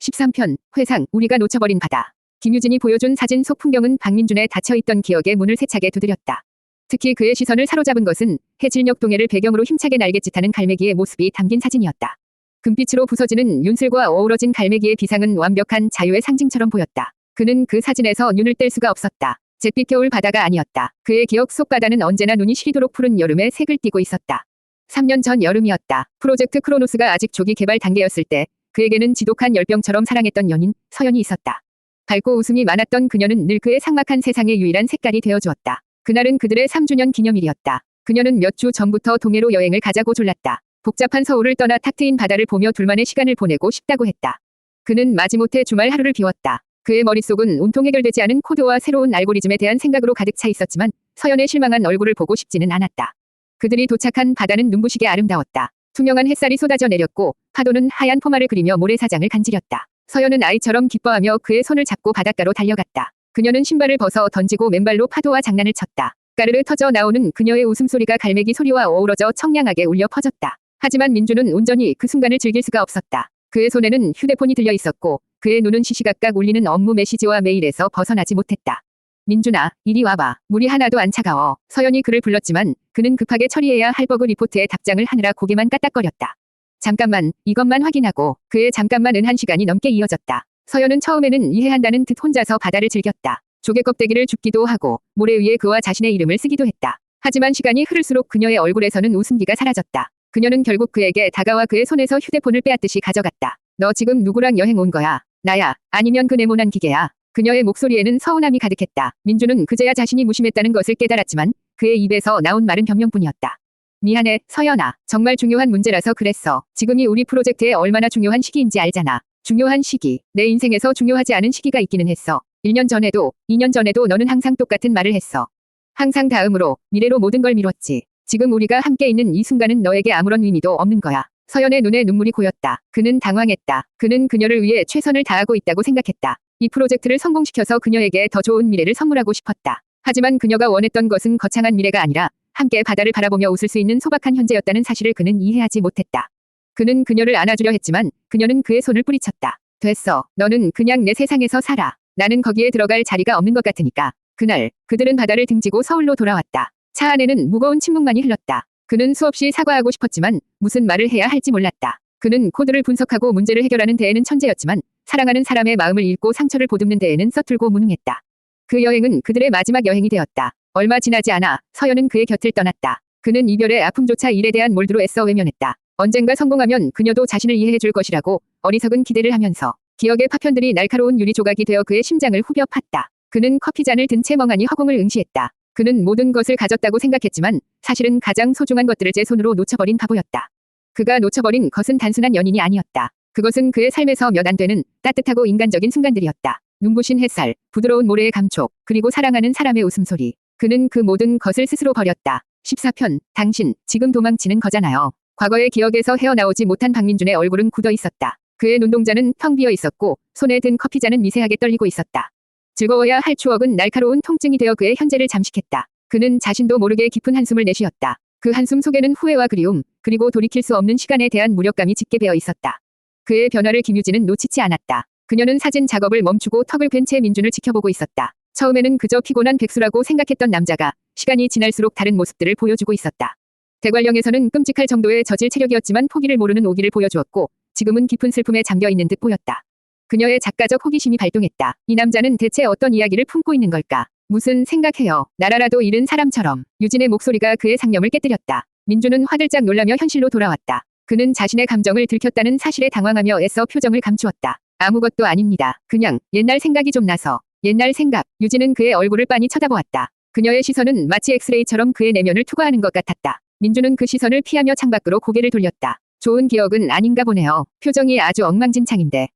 13편, 회상, 우리가 놓쳐버린 바다. 김유진이 보여준 사진 속 풍경은 박민준의 닫혀있던 기억의 문을 세차게 두드렸다. 특히 그의 시선을 사로잡은 것은 해질녘 동해를 배경으로 힘차게 날갯짓하는 갈매기의 모습이 담긴 사진이었다. 금빛으로 부서지는 윤슬과 어우러진 갈매기의 비상은 완벽한 자유의 상징처럼 보였다. 그는 그 사진에서 눈을 뗄 수가 없었다. 잿빛 겨울 바다가 아니었다. 그의 기억 속 바다는 언제나 눈이 시리도록 푸른 여름의 색을 띠고 있었다. 3년 전 여름이었다. 프로젝트 크로노스가 아직 조기 개발 단계였을 때 그에게는 지독한 열병처럼 사랑했던 연인 서연이 있었다. 밝고 웃음이 많았던 그녀는 늘 그의 삭막한 세상의 유일한 색깔이 되어주었다. 그날은 그들의 3주년 기념일이었다. 그녀는 몇 주 전부터 동해로 여행을 가자고 졸랐다. 복잡한 서울을 떠나 탁 트인 바다를 보며 둘만의 시간을 보내고 싶다고 했다. 그는 마지못해 주말 하루를 비웠다. 그의 머릿속은 온통 해결되지 않은 코드와 새로운 알고리즘에 대한 생각으로 가득 차 있었지만 서연의 실망한 얼굴을 보고 싶지는 않았다. 그들이 도착한 바다는 눈부시게 아름다웠다. 투명한 햇살이 쏟아져 내렸고 파도는 하얀 포마를 그리며 모래사장을 간지렸다. 서연은 아이처럼 기뻐하며 그의 손을 잡고 바닷가로 달려갔다. 그녀는 신발을 벗어 던지고 맨발로 파도와 장난을 쳤다. 까르르 터져 나오는 그녀의 웃음소리가 갈매기 소리와 어우러져 청량하게 울려 퍼졌다. 하지만 민주는 온전히 그 순간을 즐길 수가 없었다. 그의 손에는 휴대폰이 들려 있었고 그의 눈은 시시각각 울리는 업무 메시지와 메일에서 벗어나지 못했다. 민준아, 이리 와봐. 물이 하나도 안 차가워. 서연이 그를 불렀지만 그는 급하게 처리해야 할 버그 리포트에 답장을 하느라 고개만 까딱거렸다. 잠깐만, 이것만 확인하고. 그의 잠깐만은 1시간이 넘게 이어졌다. 서연은 처음에는 이해한다는 듯 혼자서 바다를 즐겼다. 조개 껍데기를 줍기도 하고 모래 위에 그와 자신의 이름을 쓰기도 했다. 하지만 시간이 흐를수록 그녀의 얼굴에서는 웃음기가 사라졌다. 그녀는 결국 그에게 다가와 그의 손에서 휴대폰을 빼앗듯이 가져갔다. 너 지금 누구랑 여행 온 거야? 나야? 아니면 그 네모난 기계야? 그녀의 목소리에는 서운함이 가득했다. 민주는 그제야 자신이 무심했다는 것을 깨달았지만 그의 입에서 나온 말은 변명뿐이었다. 미안해, 서연아. 정말 중요한 문제라서 그랬어. 지금이 우리 프로젝트에 얼마나 중요한 시기인지 알잖아. 중요한 시기. 내 인생에서 중요하지 않은 시기가 있기는 했어. 1년 전에도, 2년 전에도 너는 항상 똑같은 말을 했어. 항상 다음으로, 미래로 모든 걸 미뤘지. 지금 우리가 함께 있는 이 순간은 너에게 아무런 의미도 없는 거야. 서연의 눈에 눈물이 고였다. 그는 당황했다. 그는 그녀를 위해 최선을 다하고 있다고 생각했다. 이 프로젝트를 성공시켜서 그녀에게 더 좋은 미래를 선물하고 싶었다. 하지만 그녀가 원했던 것은 거창한 미래가 아니라 함께 바다를 바라보며 웃을 수 있는 소박한 현재였다는 사실을 그는 이해하지 못했다. 그는 그녀를 안아주려 했지만 그녀는 그의 손을 뿌리쳤다. 됐어. 너는 그냥 내 세상에서 살아. 나는 거기에 들어갈 자리가 없는 것 같으니까. 그날 그들은 바다를 등지고 서울로 돌아왔다. 차 안에는 무거운 침묵만이 흘렀다. 그는 수없이 사과하고 싶었지만 무슨 말을 해야 할지 몰랐다. 그는 코드를 분석하고 문제를 해결하는 데에는 천재였지만 사랑하는 사람의 마음을 읽고 상처를 보듬는 데에는 서툴고 무능했다. 그 여행은 그들의 마지막 여행이 되었다. 얼마 지나지 않아 서연은 그의 곁을 떠났다. 그는 이별의 아픔조차 일에 대한 몰두로 애써 외면했다. 언젠가 성공하면 그녀도 자신을 이해해줄 것이라고 어리석은 기대를 하면서 기억의 파편들이 날카로운 유리 조각이 되어 그의 심장을 후벼 팠다. 그는 커피잔을 든 채 멍하니 허공을 응시했다. 그는 모든 것을 가졌다고 생각했지만 사실은 가장 소중한 것들을 제 손으로 놓쳐버린 바보였다. 그가 놓쳐버린 것은 단순한 연인이 아니었다. 그것은 그의 삶에서 몇 안 되는 따뜻하고 인간적인 순간들이었다. 눈부신 햇살, 부드러운 모래의 감촉, 그리고 사랑하는 사람의 웃음소리. 그는 그 모든 것을 스스로 버렸다. 14편, 당신, 지금 도망치는 거잖아요. 과거의 기억에서 헤어나오지 못한 박민준의 얼굴은 굳어 있었다. 그의 눈동자는 텅 비어 있었고 손에 든 커피잔은 미세하게 떨리고 있었다. 즐거워야 할 추억은 날카로운 통증이 되어 그의 현재를 잠식했다. 그는 자신도 모르게 깊은 한숨을 내쉬었다. 그 한숨 속에는 후회와 그리움, 그리고 돌이킬 수 없는 시간에 대한 무력감이 짙게 배어 있었다. 그의 변화를 김유진은 놓치지 않았다. 그녀는 사진 작업을 멈추고 턱을 괸 채 민준을 지켜보고 있었다. 처음에는 그저 피곤한 백수라고 생각했던 남자가 시간이 지날수록 다른 모습들을 보여주고 있었다. 대관령에서는 끔찍할 정도의 저질 체력이었지만 포기를 모르는 오기를 보여주었고 지금은 깊은 슬픔에 잠겨있는 듯 보였다. 그녀의 작가적 호기심이 발동했다. 이 남자는 대체 어떤 이야기를 품고 있는 걸까? 무슨 생각해요? 나라라도 잃은 사람처럼. 유진의 목소리가 그의 상념을 깨뜨렸다. 민주는 화들짝 놀라며 현실로 돌아왔다. 그는 자신의 감정을 들켰다는 사실에 당황하며 애써 표정을 감추었다. 아무것도 아닙니다. 그냥 옛날 생각이 좀 나서. 옛날 생각. 유진은 그의 얼굴을 빤히 쳐다보았다. 그녀의 시선은 마치 엑스레이처럼 그의 내면을 투과하는 것 같았다. 민주는 그 시선을 피하며 창밖으로 고개를 돌렸다. 좋은 기억은 아닌가 보네요. 표정이 아주 엉망진창인데.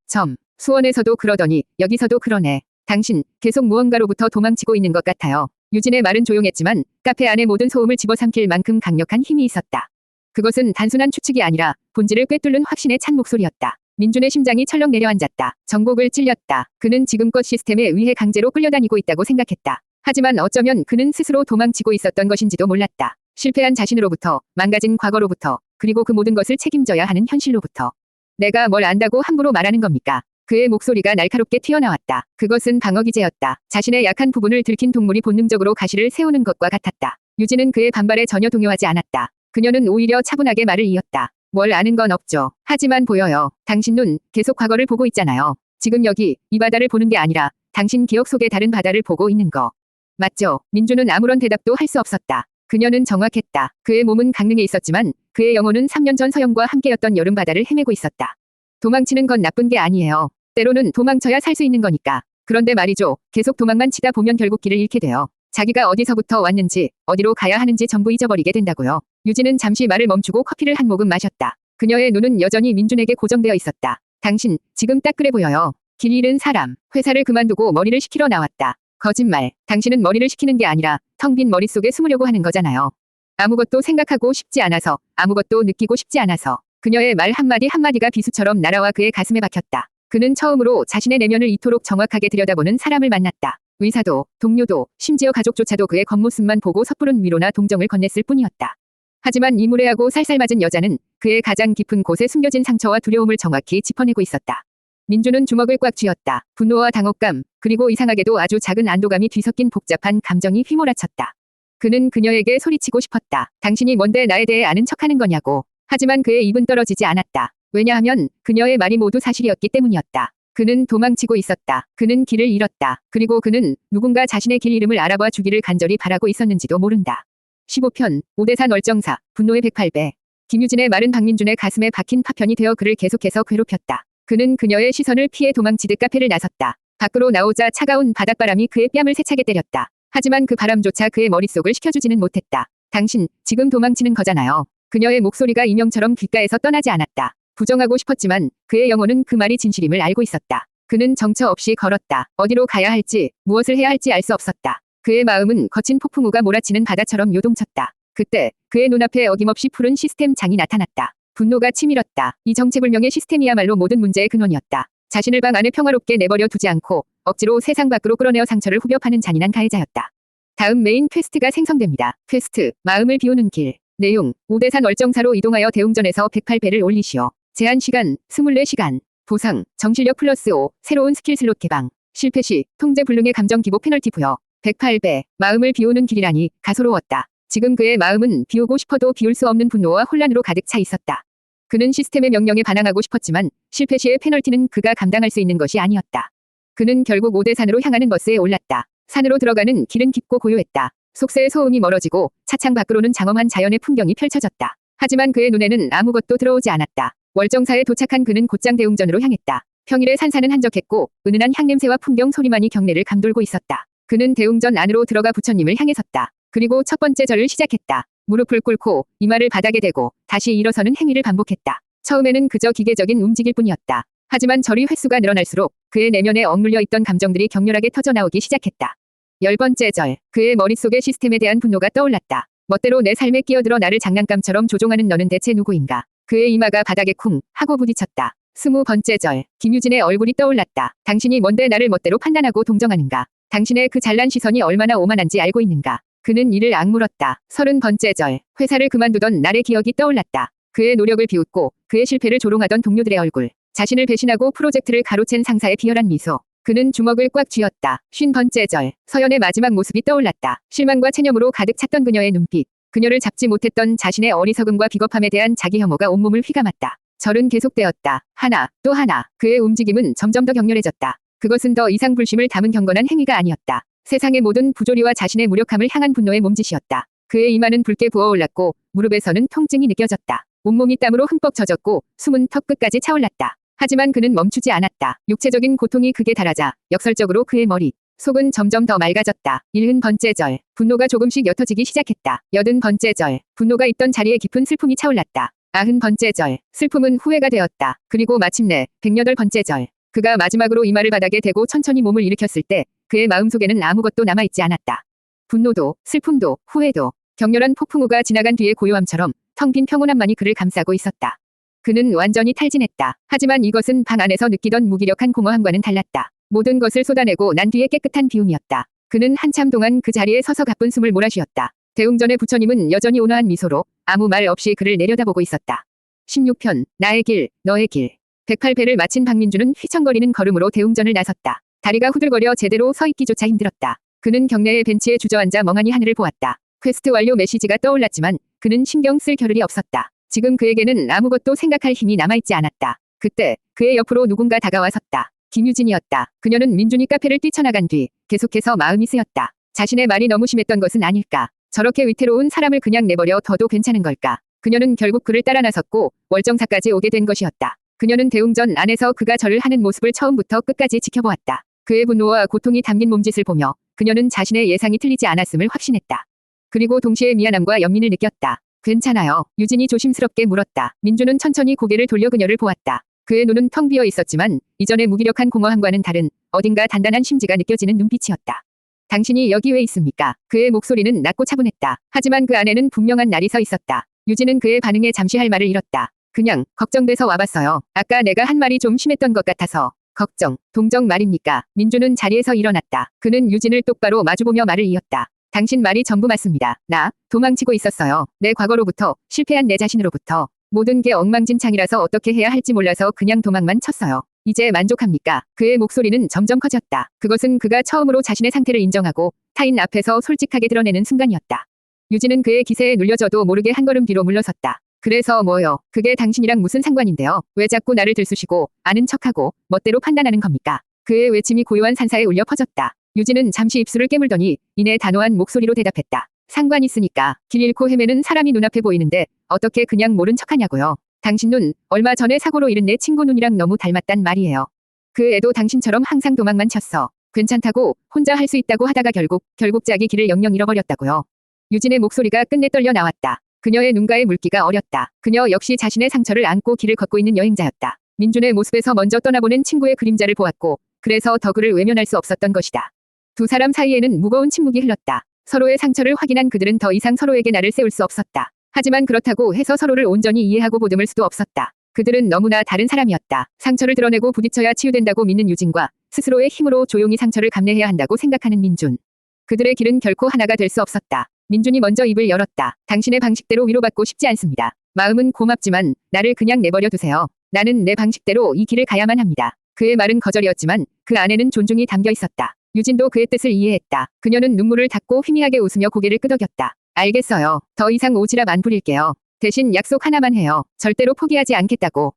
수원에서도 그러더니 여기서도 그러네. 당신 계속 무언가로부터 도망치고 있는 것 같아요. 유진의 말은 조용했지만 카페 안의 모든 소음을 집어삼킬 만큼 강력한 힘이 있었다. 그것은 단순한 추측이 아니라 본질을 꿰뚫는 확신에 찬 목소리였다. 민준의 심장이 철렁 내려앉았다. 정곡을 찔렸다. 그는 지금껏 시스템에 의해 강제로 끌려다니고 있다고 생각했다. 하지만 어쩌면 그는 스스로 도망치고 있었던 것인지도 몰랐다. 실패한 자신으로부터, 망가진 과거로부터, 그리고 그 모든 것을 책임져야 하는 현실로부터. 내가 뭘 안다고 함부로 말하는 겁니까? 그의 목소리가 날카롭게 튀어나왔다. 그것은 방어 기제였다. 자신의 약한 부분을 들킨 동물이 본능적으로 가시를 세우는 것과 같았다. 유진은 그의 반발에 전혀 동요하지 않았다. 그녀는 오히려 차분하게 말을 이었다. 뭘 아는 건 없죠. 하지만 보여요. 당신 눈 계속 과거를 보고 있잖아요. 지금 여기 이 바다를 보는 게 아니라 당신 기억 속의 다른 바다를 보고 있는 거. 맞죠? 민주는 아무런 대답도 할 수 없었다. 그녀는 정확했다. 그의 몸은 강릉에 있었지만 그의 영혼은 3년 전 서영과 함께였던 여름 바다를 헤매고 있었다. 도망치는 건 나쁜 게 아니에요. 때로는 도망쳐야 살 수 있는 거니까. 그런데 말이죠. 계속 도망만 치다 보면 결국 길을 잃게 돼요. 자기가 어디서부터 왔는지, 어디로 가야 하는지 전부 잊어버리게 된다고요. 유진은 잠시 말을 멈추고 커피를 한 모금 마셨다. 그녀의 눈은 여전히 민준에게 고정되어 있었다. 당신, 지금 딱 그래 보여요. 길 잃은 사람, 회사를 그만두고 머리를 식히러 나왔다. 거짓말. 당신은 머리를 식히는 게 아니라 텅 빈 머릿속에 숨으려고 하는 거잖아요. 아무것도 생각하고 싶지 않아서, 아무것도 느끼고 싶지 않아서. 그녀의 말 한마디 한마디가 비수처럼 날아와 그의 가슴에 박혔다. 그는 처음으로 자신의 내면을 이토록 정확하게 들여다보는 사람을 만났다. 의사도, 동료도, 심지어 가족조차도 그의 겉모습만 보고 섣부른 위로나 동정을 건넸을 뿐이었다. 하지만 이 무례하고 살살맞은 여자는 그의 가장 깊은 곳에 숨겨진 상처와 두려움을 정확히 짚어내고 있었다. 민주는 주먹을 꽉 쥐었다. 분노와 당혹감, 그리고 이상하게도 아주 작은 안도감이 뒤섞인 복잡한 감정이 휘몰아쳤다. 그는 그녀에게 소리치고 싶었다. 당신이 뭔데 나에 대해 아는 척하는 거냐고. 하지만 그의 입은 떨어지지 않았다. 왜냐하면 그녀의 말이 모두 사실이었기 때문이었다. 그는 도망치고 있었다. 그는 길을 잃었다. 그리고 그는 누군가 자신의 길 이름을 알아봐 주기를 간절히 바라고 있었는지도 모른다. 15편, 오대산 얼정사, 분노의 108배. 김유진의 말은 박민준의 가슴에 박힌 파편이 되어 그를 계속해서 괴롭혔다. 그는 그녀의 시선을 피해 도망치듯 카페를 나섰다. 밖으로 나오자 차가운 바닷바람이 그의 뺨을 세차게 때렸다. 하지만 그 바람조차 그의 머릿속을 식혀주지는 못했다. 당신, 지금 도망치는 거잖아요. 그녀의 목소리가 이명처럼 귓가에서 떠나지 않았다. 부정하고 싶었지만 그의 영혼은 그 말이 진실임을 알고 있었다. 그는 정처 없이 걸었다. 어디로 가야 할지, 무엇을 해야 할지 알 수 없었다. 그의 마음은 거친 폭풍우가 몰아치는 바다처럼 요동쳤다. 그때 그의 눈앞에 어김없이 푸른 시스템 장이 나타났다. 분노가 치밀었다. 이 정체불명의 시스템이야말로 모든 문제의 근원이었다. 자신을 방 안에 평화롭게 내버려 두지 않고 억지로 세상 밖으로 끌어내어 상처를 후벼 파는 잔인한 가해자였다. 다음 메인 퀘스트가 생성됩니다. 퀘스트, 마음을 비우는 길. 내용, 오대산 얼정사로 이동하여 대웅전에서 108배를 올리시오. 제한 시간, 24시간. 보상, 정실력 플러스 5, 새로운 스킬 슬롯 개방. 실패 시, 통제 불능의 감정 기복 페널티 부여. 108배, 마음을 비우는 길이라니, 가소로웠다. 지금 그의 마음은 비우고 싶어도 비울 수 없는 분노와 혼란으로 가득 차 있었다. 그는 시스템의 명령에 반항하고 싶었지만, 실패 시의 페널티는 그가 감당할 수 있는 것이 아니었다. 그는 결국 오대산으로 향하는 버스에 올랐다. 산으로 들어가는 길은 깊고 고요했다. 속세의 소음이 멀어지고, 차창 밖으로는 장엄한 자연의 풍경이 펼쳐졌다. 하지만 그의 눈에는 아무것도 들어오지 않았다. 월정사에 도착한 그는 곧장 대웅전으로 향했다. 평일에 산사는 한적했고 은은한 향냄새와 풍경 소리만이 경내를 감돌고 있었다. 그는 대웅전 안으로 들어가 부처님을 향해 섰다. 그리고 첫 번째 절을 시작했다. 무릎을 꿇고 이마를 바닥에 대고 다시 일어서는 행위를 반복했다. 처음에는 그저 기계적인 움직일 뿐이었다. 하지만 절의 횟수가 늘어날수록 그의 내면에 억눌려 있던 감정들이 격렬하게 터져나오기 시작했다. 10번째 절, 그의 머릿속에 시스템에 대한 분노가 떠올랐다. 멋대로 내 삶에 끼어들어 나를 장난감처럼 조종하는 너는 대체 누구인가? 그의 이마가 바닥에 쿵 하고 부딪혔다. 20번째 절, 김유진의 얼굴이 떠올랐다. 당신이 뭔데 나를 멋대로 판단하고 동정하는가? 당신의 그 잘난 시선이 얼마나 오만한지 알고 있는가? 그는 이를 악물었다. 30번째 절, 회사를 그만두던 날의 기억이 떠올랐다. 그의 노력을 비웃고 그의 실패를 조롱하던 동료들의 얼굴. 자신을 배신하고 프로젝트를 가로챈 상사의 비열한 미소. 그는 주먹을 꽉 쥐었다. 50번째 절, 서연의 마지막 모습이 떠올랐다. 실망과 체념으로 가득 찼던 그녀의 눈빛. 그녀를 잡지 못했던 자신의 어리석음과 비겁함에 대한 자기 혐오가 온몸을 휘감았다. 절은 계속되었다. 하나, 또 하나. 그의 움직임은 점점 더 격렬해졌다. 그것은 더 이상 불심을 담은 경건한 행위가 아니었다. 세상의 모든 부조리와 자신의 무력함을 향한 분노의 몸짓이었다. 그의 이마는 붉게 부어올랐고 무릎에서는 통증이 느껴졌다. 온몸이 땀으로 흠뻑 젖었고 숨은 턱 끝까지 차올랐다. 하지만 그는 멈추지 않았다. 육체적인 고통이 극에 달하자 역설적으로 그의 머리, 속은 점점 더 맑아졌다. 70번째 절, 분노가 조금씩 옅어지기 시작했다. 80번째 절, 분노가 있던 자리에 깊은 슬픔이 차올랐다. 90번째 절, 슬픔은 후회가 되었다. 그리고 마침내 108번째 절, 그가 마지막으로 이마를 바닥에 대고 천천히 몸을 일으켰을 때 그의 마음속에는 아무것도 남아있지 않았다. 분노도, 슬픔도, 후회도, 격렬한 폭풍우가 지나간 뒤의 고요함처럼 텅 빈 평온함만이 그를 감싸고 있었다. 그는 완전히 탈진했다. 하지만 이것은 방 안에서 느끼던 무기력한 공허함과는 달랐다. 모든 것을 쏟아내고 난 뒤의 깨끗한 비움이었다. 그는 한참 동안 그 자리에 서서 가쁜 숨을 몰아쉬었다. 대웅전의 부처님은 여전히 온화한 미소로 아무 말 없이 그를 내려다보고 있었다. 16편, 나의 길, 너의 길. 108배를 마친 박민주는 휘청거리는 걸음으로 대웅전을 나섰다. 다리가 후들거려 제대로 서 있기조차 힘들었다. 그는 경내의 벤치에 주저앉아 멍하니 하늘을 보았다. 퀘스트 완료 메시지가 떠올랐지만 그는 신경 쓸 겨를이 없었다. 지금 그에게는 아무것도 생각할 힘이 남아있지 않았다. 그때 그의 옆으로 누군가 다가와 섰다. 김유진이었다. 그녀는 민준이 카페를 뛰쳐나간 뒤 계속해서 마음이 쓰였다. 자신의 말이 너무 심했던 것은 아닐까. 저렇게 위태로운 사람을 그냥 내버려 둬도 괜찮은 걸까. 그녀는 결국 그를 따라 나섰고 월정사까지 오게 된 것이었다. 그녀는 대웅전 안에서 그가 절을 하는 모습을 처음부터 끝까지 지켜보았다. 그의 분노와 고통이 담긴 몸짓을 보며 그녀는 자신의 예상이 틀리지 않았음을 확신했다. 그리고 동시에 미안함과 연민을 느꼈다. 괜찮아요. 유진이 조심스럽게 물었다. 민주는 천천히 고개를 돌려 그녀를 보았다. 그의 눈은 텅 비어 있었지만 이전의 무기력한 공허함과는 다른 어딘가 단단한 심지가 느껴지는 눈빛이었다. 당신이 여기 왜 있습니까? 그의 목소리는 낮고 차분했다. 하지만 그 안에는 분명한 날이 서 있었다. 유진은 그의 반응에 잠시 할 말을 잃었다. 그냥 걱정돼서 와봤어요. 아까 내가 한 말이 좀 심했던 것 같아서. 걱정, 동정 말입니까? 민주는 자리에서 일어났다. 그는 유진을 똑바로 마주보며 말을 이었다. 당신 말이 전부 맞습니다. 나 도망치고 있었어요. 내 과거로부터, 실패한 내 자신으로부터. 모든 게 엉망진창이라서 어떻게 해야 할지 몰라서 그냥 도망만 쳤어요. 이제 만족합니까? 그의 목소리는 점점 커졌다. 그것은 그가 처음으로 자신의 상태를 인정하고 타인 앞에서 솔직하게 드러내는 순간이었다. 유진은 그의 기세에 눌려져도 모르게 한 걸음 뒤로 물러섰다. 그래서 뭐요? 그게 당신이랑 무슨 상관인데요? 왜 자꾸 나를 들쑤시고 아는 척하고 멋대로 판단하는 겁니까? 그의 외침이 고요한 산사에 울려 퍼졌다. 유진은 잠시 입술을 깨물더니 이내 단호한 목소리로 대답했다. 상관 있으니까. 길 잃고 헤매는 사람이 눈앞에 보이는데 어떻게 그냥 모른 척하냐고요. 당신 눈 얼마 전에 사고로 잃은 내 친구 눈이랑 너무 닮았단 말이에요. 그 애도 당신처럼 항상 도망만 쳤어. 괜찮다고 혼자 할 수 있다고 하다가 결국 자기 길을 영영 잃어버렸다고요. 유진의 목소리가 끝내 떨려 나왔다. 그녀의 눈가에 물기가 어렸다. 그녀 역시 자신의 상처를 안고 길을 걷고 있는 여행자였다. 민준의 모습에서 먼저 떠나보낸 친구의 그림자를 보았고 그래서 더 그를 외면할 수 없었던 것이다. 두 사람 사이에는 무거운 침묵이 흘렀다. 서로의 상처를 확인한 그들은 더 이상 서로에게 날을 세울 수 없었다. 하지만 그렇다고 해서 서로를 온전히 이해하고 보듬을 수도 없었다. 그들은 너무나 다른 사람이었다. 상처를 드러내고 부딪혀야 치유된다고 믿는 유진과 스스로의 힘으로 조용히 상처를 감내해야 한다고 생각하는 민준. 그들의 길은 결코 하나가 될 수 없었다. 민준이 먼저 입을 열었다. 당신의 방식대로 위로받고 싶지 않습니다. 마음은 고맙지만 나를 그냥 내버려 두세요. 나는 내 방식대로 이 길을 가야만 합니다. 그의 말은 거절이었지만 그 안에는 존중이 담겨 있었다. 유진도 그의 뜻을 이해했다. 그녀는 눈물을 닦고 희미하게 웃으며 고개를 끄덕였다. 알겠어요. 더 이상 오지랖 안 부릴게요. 대신 약속 하나만 해요. 절대로 포기하지 않겠다고.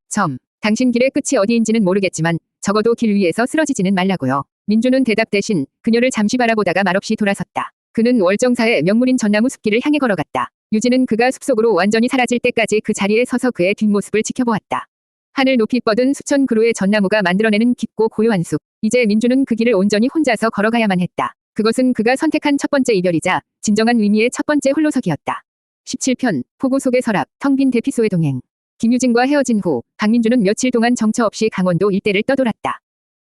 당신 길의 끝이 어디인지는 모르겠지만 적어도 길 위에서 쓰러지지는 말라고요. 민주는 대답 대신 그녀를 잠시 바라보다가 말없이 돌아섰다. 그는 월정사의 명물인 전나무 숲길을 향해 걸어갔다. 유진은 그가 숲속으로 완전히 사라질 때까지 그 자리에 서서 그의 뒷모습을 지켜보았다. 하늘 높이 뻗은 수천 그루의 전나무가 만들어내는 깊고 고요한 숲. 이제 민주는 그 길을 온전히 혼자서 걸어가야만 했다. 그것은 그가 선택한 첫 번째 이별이자 진정한 의미의 첫 번째 홀로서기였다. 17편 폭우 속의 서랍 텅 빈 대피소의 동행. 김유진과 헤어진 후 박민주는 며칠 동안 정처 없이 강원도 일대를 떠돌았다.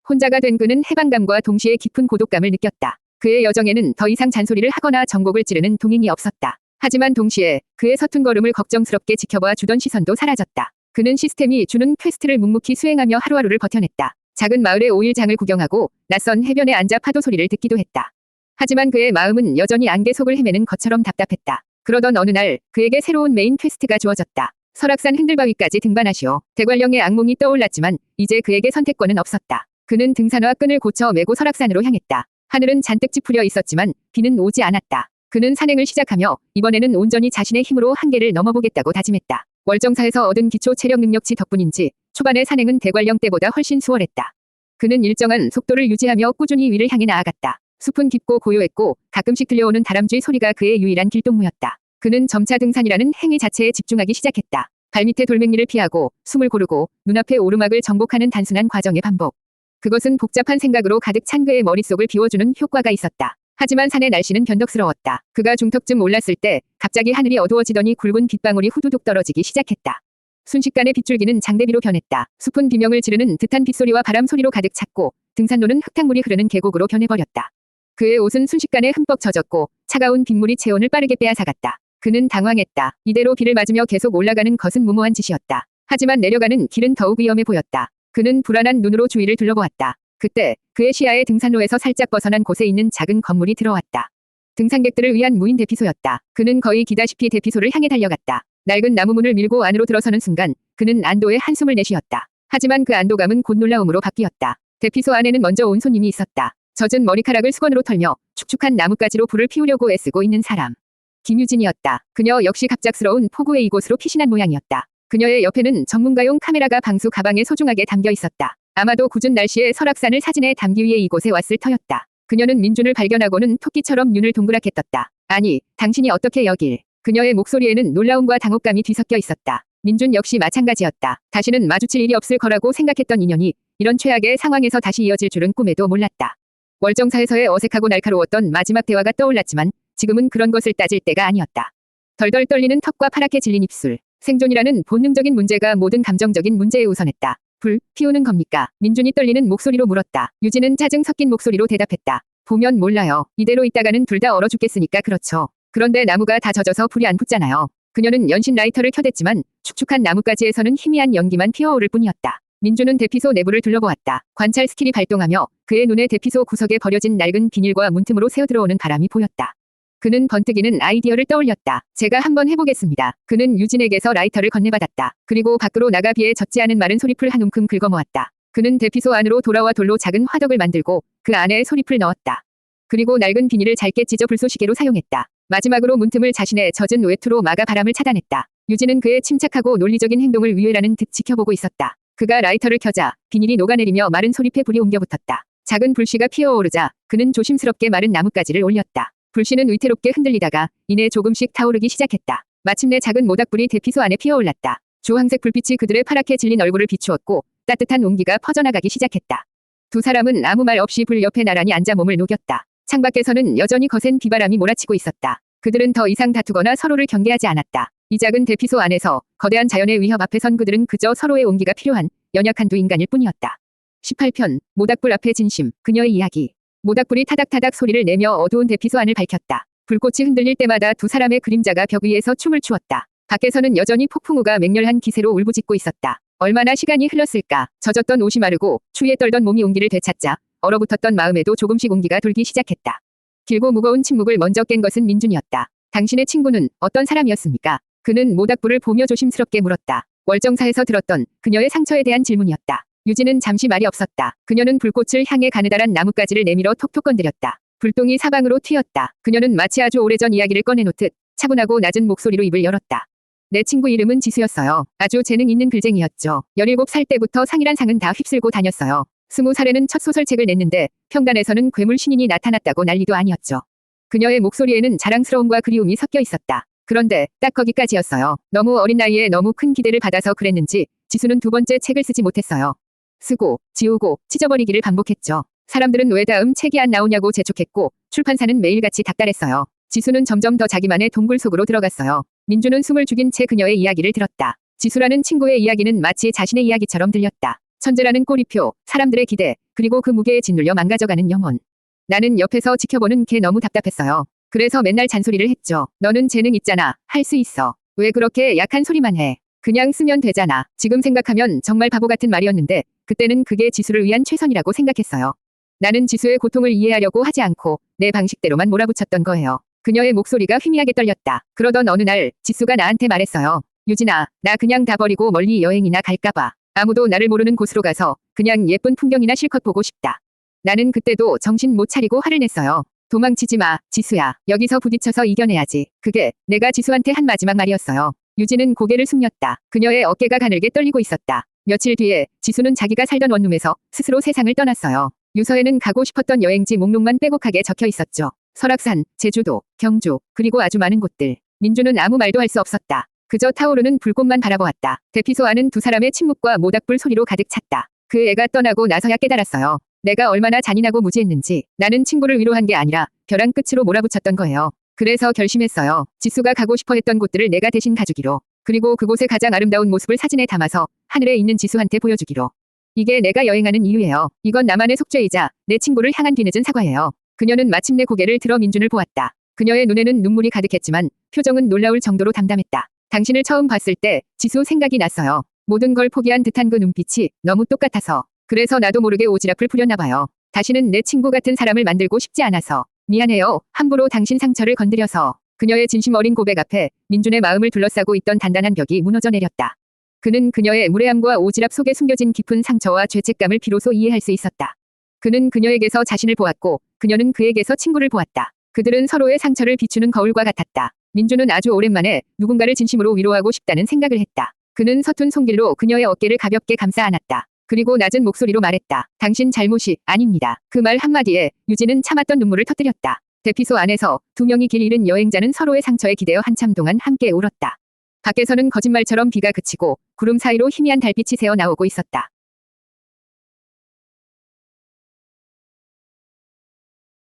혼자가 된 그는 해방감과 동시에 깊은 고독감을 느꼈다. 그의 여정에는 더 이상 잔소리를 하거나 정곡을 찌르는 동행이 없었다. 하지만 동시에 그의 서툰 걸음을 걱정스럽게 지켜봐 주던 시선도 사라졌다. 그는 시스템이 주는 퀘스트를 묵묵히 수행하며 하루하루를 버텨냈다. 작은 마을의 오일장을 구경하고 낯선 해변에 앉아 파도 소리를 듣기도 했다. 하지만 그의 마음은 여전히 안개 속을 헤매는 것처럼 답답했다. 그러던 어느 날 그에게 새로운 메인 퀘스트가 주어졌다. 설악산 흔들바위까지 등반하시오. 대관령의 악몽이 떠올랐지만 이제 그에게 선택권은 없었다. 그는 등산화 끈을 고쳐 메고 설악산으로 향했다. 하늘은 잔뜩 찌푸려 있었지만 비는 오지 않았다. 그는 산행을 시작하며 이번에는 온전히 자신의 힘으로 한계를 넘어보겠다고 다짐했다. 월정사에서 얻은 기초 체력 능력치 덕분인지 초반의 산행은 대관령 때보다 훨씬 수월했다. 그는 일정한 속도를 유지하며 꾸준히 위를 향해 나아갔다. 숲은 깊고 고요했고 가끔씩 들려오는 다람쥐 소리가 그의 유일한 길동무였다. 그는 점차 등산이라는 행위 자체에 집중하기 시작했다. 발밑의 돌멩이를 피하고 숨을 고르고 눈앞의 오르막을 정복하는 단순한 과정의 반복. 그것은 복잡한 생각으로 가득 찬 그의 머릿속을 비워주는 효과가 있었다. 하지만 산의 날씨는 변덕스러웠다. 그가 중턱쯤 올랐을 때 갑자기 하늘이 어두워지더니 굵은 빗방울이 후두둑 떨어지기 시작했다. 순식간에 빗줄기는 장대비로 변했다. 숲은 비명을 지르는 듯한 빗소리와 바람 소리로 가득 찼고 등산로는 흙탕물이 흐르는 계곡으로 변해버렸다. 그의 옷은 순식간에 흠뻑 젖었고 차가운 빗물이 체온을 빠르게 빼앗아갔다. 그는 당황했다. 이대로 비를 맞으며 계속 올라가는 것은 무모한 짓이었다. 하지만 내려가는 길은 더욱 위험해 보였다. 그는 불안한 눈으로 주위를 둘러보았다. 그때 그의 시야에 등산로에서 살짝 벗어난 곳에 있는 작은 건물이 들어왔다. 등산객들을 위한 무인 대피소였다. 그는 거의 기다시피 대피소를 향해 달려갔다. 낡은 나무 문을 밀고 안으로 들어서는 순간 그는 안도의 한숨을 내쉬었다. 하지만 그 안도감은 곧 놀라움으로 바뀌었다. 대피소 안에는 먼저 온 손님이 있었다. 젖은 머리카락을 수건으로 털며 축축한 나뭇가지로 불을 피우려고 애쓰고 있는 사람. 김유진이었다. 그녀 역시 갑작스러운 폭우에 이곳으로 피신한 모양이었다. 그녀의 옆에는 전문가용 카메라가 방수 가방에 소중하게 담겨 있었다. 아마도 궂은 날씨에 설악산을 사진에 담기 위해 이곳에 왔을 터였다. 그녀는 민준을 발견하고는 토끼처럼 눈을 동그랗게 떴다. 아니, 당신이 어떻게 여길? 그녀의 목소리에는 놀라움과 당혹감이 뒤섞여 있었다. 민준 역시 마찬가지였다. 다시는 마주칠 일이 없을 거라고 생각했던 인연이 이런 최악의 상황에서 다시 이어질 줄은 꿈에도 몰랐다. 월정사에서의 어색하고 날카로웠던 마지막 대화가 떠올랐지만 지금은 그런 것을 따질 때가 아니었다. 덜덜 떨리는 턱과 파랗게 질린 입술. 생존이라는 본능적인 문제가 모든 감정적인 문제에 우선했다. 불 피우는 겁니까? 민준이 떨리는 목소리로 물었다. 유진은 짜증 섞인 목소리로 대답했다. 보면 몰라요. 이대로 있다가는 둘 다 얼어 죽겠으니까 그렇죠. 그런데 나무가 다 젖어서 불이 안 붙잖아요. 그녀는 연신 라이터를 켜댔지만 축축한 나뭇가지에서는 희미한 연기만 피어오를 뿐이었다. 민준은 대피소 내부를 둘러보았다. 관찰 스킬이 발동하며 그의 눈에 대피소 구석에 버려진 낡은 비닐과 문틈으로 새어들어오는 바람이 보였다. 그는 번뜩이는 아이디어를 떠올렸다. 제가 한번 해보겠습니다. 그는 유진에게서 라이터를 건네받았다. 그리고 밖으로 나가 비에 젖지 않은 마른 소리풀 한 움큼 긁어모았다. 그는 대피소 안으로 돌아와 돌로 작은 화덕을 만들고 그 안에 소리풀 넣었다. 그리고 낡은 비닐을 잘게 찢어 불쏘시개로 사용했다. 마지막으로 문틈을 자신의 젖은 외투로 막아 바람을 차단했다. 유진은 그의 침착하고 논리적인 행동을 위회라는 듯 지켜보고 있었다. 그가 라이터를 켜자 비닐이 녹아내리며 마른 소리패 불이 옮겨붙었다. 작은 불씨가 피어오르자 그는 조심스럽게 마른 나뭇가지를 올렸다. 불씨는 위태롭게 흔들리다가 이내 조금씩 타오르기 시작했다. 마침내 작은 모닥불이 대피소 안에 피어올랐다. 주황색 불빛이 그들의 파랗게 질린 얼굴을 비추었고 따뜻한 온기가 퍼져나가기 시작했다. 두 사람은 아무 말 없이 불 옆에 나란히 앉아 몸을 녹였다. 창밖에서는 여전히 거센 비바람이 몰아치고 있었다. 그들은 더 이상 다투거나 서로를 경계하지 않았다. 이 작은 대피소 안에서 거대한 자연의 위협 앞에 선 그들은 그저 서로의 온기가 필요한 연약한 두 인간일 뿐이었다. 18편 모닥불 앞의 진심, 그녀의 이야기. 모닥불이 타닥타닥 소리를 내며 어두운 대피소 안을 밝혔다. 불꽃이 흔들릴 때마다 두 사람의 그림자가 벽 위에서 춤을 추었다. 밖에서는 여전히 폭풍우가 맹렬한 기세로 울부짖고 있었다. 얼마나 시간이 흘렀을까. 젖었던 옷이 마르고 추위에 떨던 몸이 온기를 되찾자 얼어붙었던 마음에도 조금씩 온기가 돌기 시작했다. 길고 무거운 침묵을 먼저 깬 것은 민준이었다. 당신의 친구는 어떤 사람이었습니까? 그는 모닥불을 보며 조심스럽게 물었다. 월정사에서 들었던 그녀의 상처에 대한 질문이었다. 유진은 잠시 말이 없었다. 그녀는 불꽃을 향해 가느다란 나뭇가지를 내밀어 톡톡 건드렸다. 불똥이 사방으로 튀었다. 그녀는 마치 아주 오래전 이야기를 꺼내놓듯 차분하고 낮은 목소리로 입을 열었다. 내 친구 이름은 지수였어요. 아주 재능 있는 글쟁이였죠. 17살 때부터 상이란 상은 다 휩쓸고 다녔어요. 20살에는 첫 소설책을 냈는데 평단에서는 괴물 신인이 나타났다고 난리도 아니었죠. 그녀의 목소리에는 자랑스러움과 그리움이 섞여 있었다. 그런데 딱 거기까지였어요. 너무 어린 나이에 너무 큰 기대를 받아서 그랬는지 지수는 두 번째 책을 쓰지 못했어요. 쓰고 지우고 찢어버리기를 반복했죠. 사람들은 왜 다음 책이 안 나오냐고 재촉했고 출판사는 매일같이 닥달했어요. 지수는 점점 더 자기만의 동굴 속으로 들어갔어요. 민준은 숨을 죽인 채 그녀의 이야기를 들었다. 지수라는 친구의 이야기는 마치 자신의 이야기처럼 들렸다. 천재라는 꼬리표, 사람들의 기대, 그리고 그 무게에 짓눌려 망가져가는 영혼. 나는 옆에서 지켜보는 게 너무 답답했어요. 그래서 맨날 잔소리를 했죠. 너는 재능 있잖아. 할 수 있어. 왜 그렇게 약한 소리만 해. 그냥 쓰면 되잖아. 지금 생각하면 정말 바보 같은 말이었는데 그때는 그게 지수를 위한 최선이라고 생각했어요. 나는 지수의 고통을 이해하려고 하지 않고 내 방식대로만 몰아붙였던 거예요. 그녀의 목소리가 희미하게 떨렸다. 그러던 어느 날 지수가 나한테 말했어요. 유진아, 나 그냥 다 버리고 멀리 여행이나 갈까봐. 아무도 나를 모르는 곳으로 가서 그냥 예쁜 풍경이나 실컷 보고 싶다. 나는 그때도 정신 못 차리고 화를 냈어요. 도망치지 마, 지수야. 여기서 부딪혀서 이겨내야지. 그게 내가 지수한테 한 마지막 말이었어요. 유진은 고개를 숙였다. 그녀의 어깨가 가늘게 떨리고 있었다. 며칠 뒤에 지수는 자기가 살던 원룸에서 스스로 세상을 떠났어요. 유서에는 가고 싶었던 여행지 목록만 빼곡하게 적혀 있었죠. 설악산, 제주도, 경주, 그리고 아주 많은 곳들. 민준은 아무 말도 할 수 없었다. 그저 타오르는 불꽃만 바라보았다. 대피소 안은 두 사람의 침묵과 모닥불 소리로 가득 찼다. 그 애가 떠나고 나서야 깨달았어요. 내가 얼마나 잔인하고 무지했는지. 나는 친구를 위로한 게 아니라 벼랑 끝으로 몰아붙였던 거예요. 그래서 결심했어요. 지수가 가고 싶어 했던 곳들을 내가 대신 가주기로. 그리고 그곳의 가장 아름다운 모습을 사진에 담아서 하늘에 있는 지수한테 보여주기로. 이게 내가 여행하는 이유예요. 이건 나만의 속죄이자 내 친구를 향한 뒤늦은 사과예요. 그녀는 마침내 고개를 들어 민준을 보았다. 그녀의 눈에는 눈물이 가득했지만 표정은 놀라울 정도로 담담했다. 당신을 처음 봤을 때 지수 생각이 났어요. 모든 걸 포기한 듯한 그 눈빛이 너무 똑같아서. 그래서 나도 모르게 오지랖을 부렸나 봐요. 다시는 내 친구 같은 사람을 만들고 싶지 않아서. 미안해요. 함부로 당신 상처를 건드려서. 그녀의 진심 어린 고백 앞에 민준의 마음을 둘러싸고 있던 단단한 벽이 무너져 내렸다. 그는 그녀의 무례함과 오지랖 속에 숨겨진 깊은 상처와 죄책감을 비로소 이해할 수 있었다. 그는 그녀에게서 자신을 보았고 그녀는 그에게서 친구를 보았다. 그들은 서로의 상처를 비추는 거울과 같았다. 민주는 아주 오랜만에 누군가를 진심으로 위로하고 싶다는 생각을 했다. 그는 서툰 손길로 그녀의 어깨를 가볍게 감싸 안았다. 그리고 낮은 목소리로 말했다. 당신 잘못이 아닙니다. 그 말 한마디에 유진은 참았던 눈물을 터뜨렸다. 대피소 안에서 두 명이 길 잃은 여행자는 서로의 상처에 기대어 한참 동안 함께 울었다. 밖에서는 거짓말처럼 비가 그치고 구름 사이로 희미한 달빛이 새어 나오고 있었다.